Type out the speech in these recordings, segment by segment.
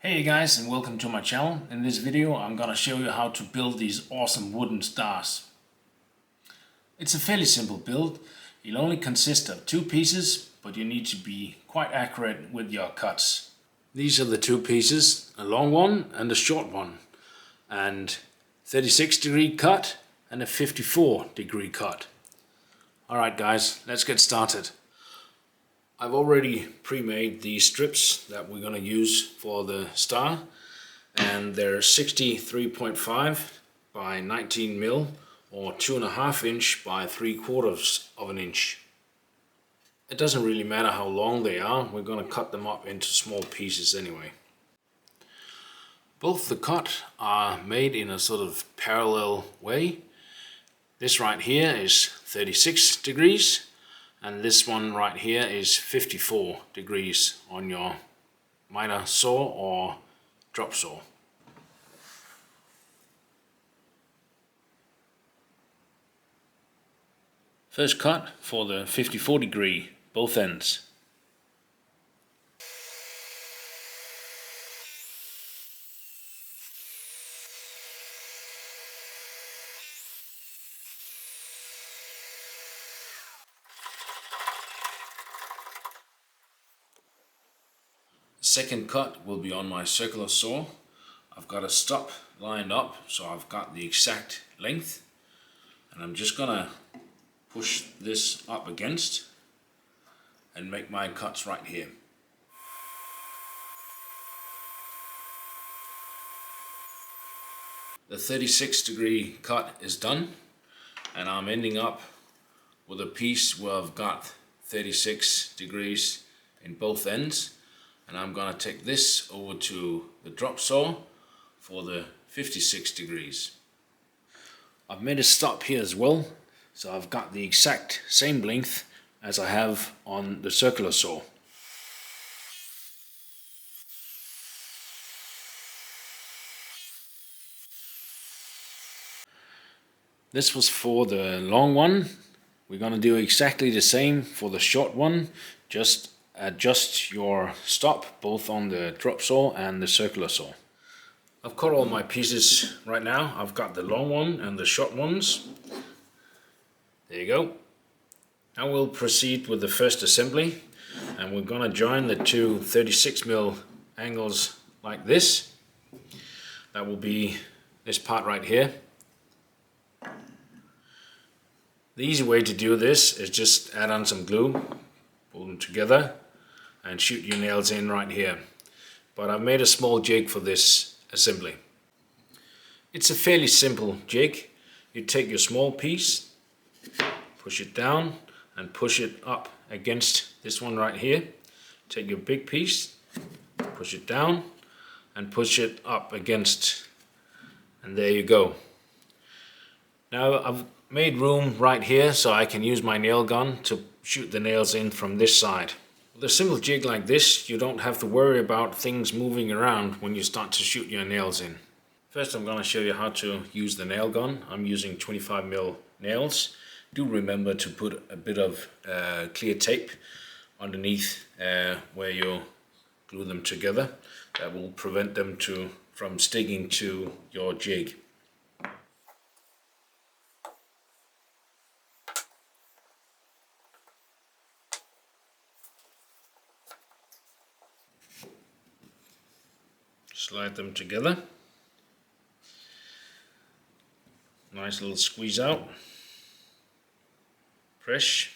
Hey guys, and welcome to my channel. In this video I'm gonna show you how to build these awesome wooden stars. It's a fairly simple build. It'll only consist of two pieces, but you need to be quite accurate with your cuts. These are the two pieces, a long one and a short one, and 36-degree cut and a 54-degree cut. Alright guys, let's get started. I've already pre-made these strips that we're going to use for the star, and they're 63.5 by 19 mil or 2.5 inch by 3/4 of an inch. It doesn't really matter how long they are, we're going to cut them up into small pieces anyway. Both the cut are made in a sort of parallel way. This right here is 36 degrees. And this one right here is 54 degrees on your miter saw or drop saw. First cut for the 54 degree, both ends. Second cut will be on my circular saw. I've got a stop lined up, so I've got the exact length, and I'm just gonna push this up against and make my cuts right here. The 36-degree cut is done, and I'm ending up with a piece where I've got 36 degrees in both ends. And I'm going to take this over to the drop saw for the 56 degrees. I've made a stop here as well, so I've got the exact same length as I have on the circular saw. This was for the long one. We're going to do exactly the same for the short one, just adjust your stop both on the drop saw and the circular saw. I've cut all my pieces right now. I've got the long one and the short ones. There you go. Now we'll proceed with the first assembly, and we're going to join the two 36mm angles like this. That will be this part right here. The easy way to do this is just add on some glue, pull them together, and shoot your nails in right here. But I've made a small jig for this assembly. It's a fairly simple jig. You take your small piece, push it down and push it up against this one right here. Take your big piece, push it down and push it up against, and there you go. Now I've made room right here so I can use my nail gun to shoot the nails in from this side. With a simple jig like this, you don't have to worry about things moving around when you start to shoot your nails in. First I'm going to show you how to use the nail gun. I'm using 25mm nails. Do remember to put a bit of clear tape underneath where you glue them together. That will prevent them from sticking to your jig. Slide them together. Nice little squeeze out. Press.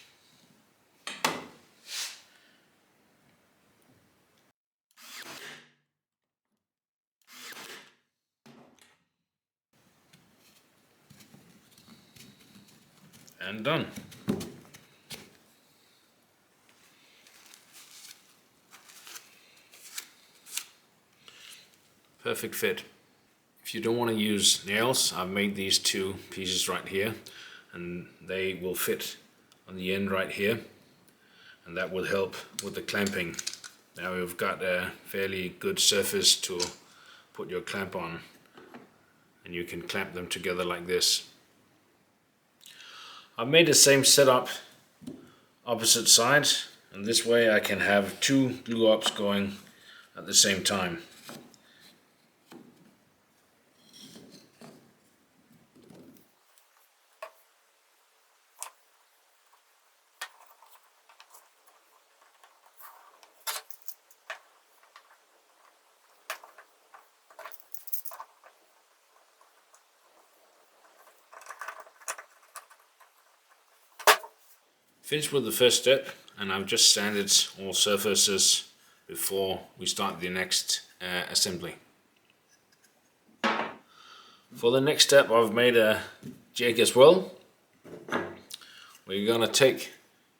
And done. Perfect fit. If you don't want to use nails, I've made these two pieces right here, and they will fit on the end right here, and that will help with the clamping. Now we've got a fairly good surface to put your clamp on, and you can clamp them together like this. I've made the same setup opposite sides, and this way I can have two glue ups going at the same time. Finished with the first step, and I've just sanded all surfaces before we start the next assembly. For the next step, I've made a jig as well. We're gonna take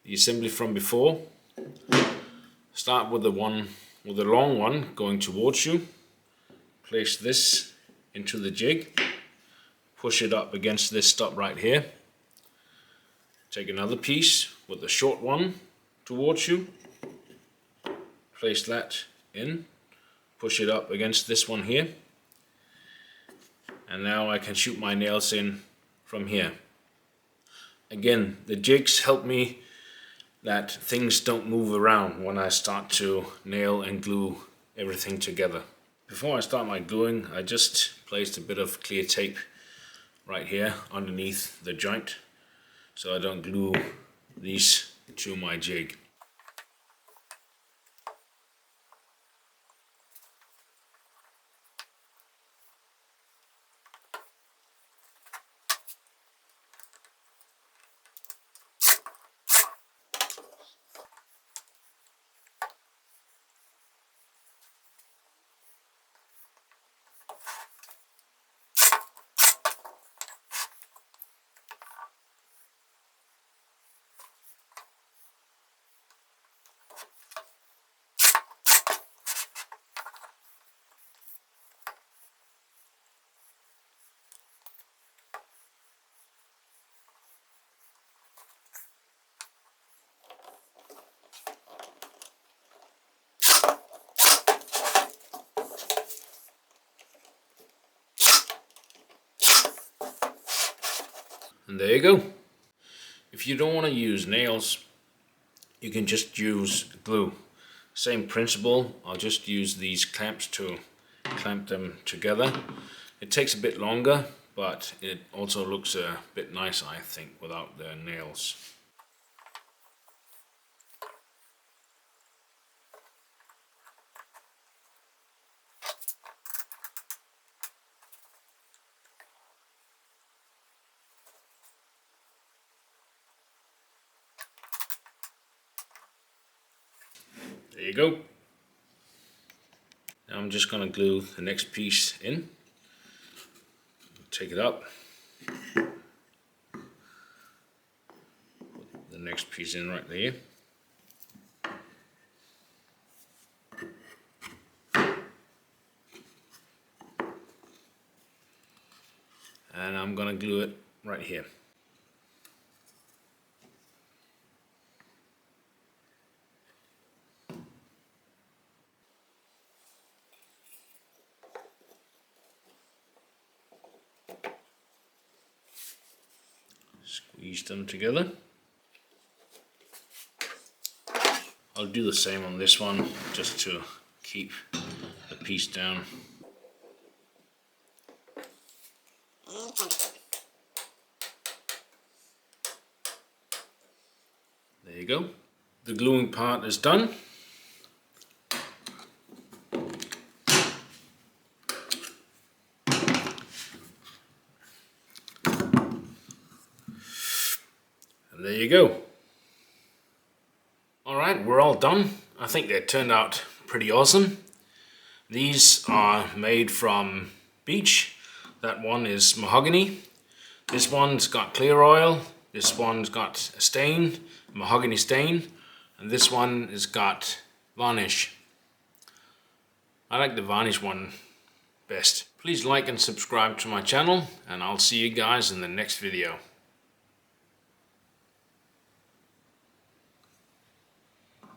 the assembly from before. Start with the long one going towards you. Place this into the jig. Push it up against this stop right here. Take another piece with the short one towards you. Place that in. Push it up against this one here. And now I can shoot my nails in from here. Again, the jigs help me that things don't move around when I start to nail and glue everything together. Before I start my gluing, I just placed a bit of clear tape right here underneath the joint so I don't glue these to my jig. And there you go. If you don't want to use nails, you can just use glue. Same principle, I'll just use these clamps to clamp them together. It takes a bit longer, but it also looks a bit nicer, I think, without the nails. There you go. Now I'm just going to glue the next piece in. Take it up. Put the next piece in right there. And I'm going to glue it right here. Squeeze them together. I'll do the same on this one just to keep the piece down. There you go. The gluing part is done. And there you go. Alright, we're all done. I think they turned out pretty awesome. These are made from beech. That one is mahogany. This one's got clear oil. This one's got a stain, mahogany stain. And this one has got varnish. I like the varnish one best. Please like and subscribe to my channel, and I'll see you guys in the next video.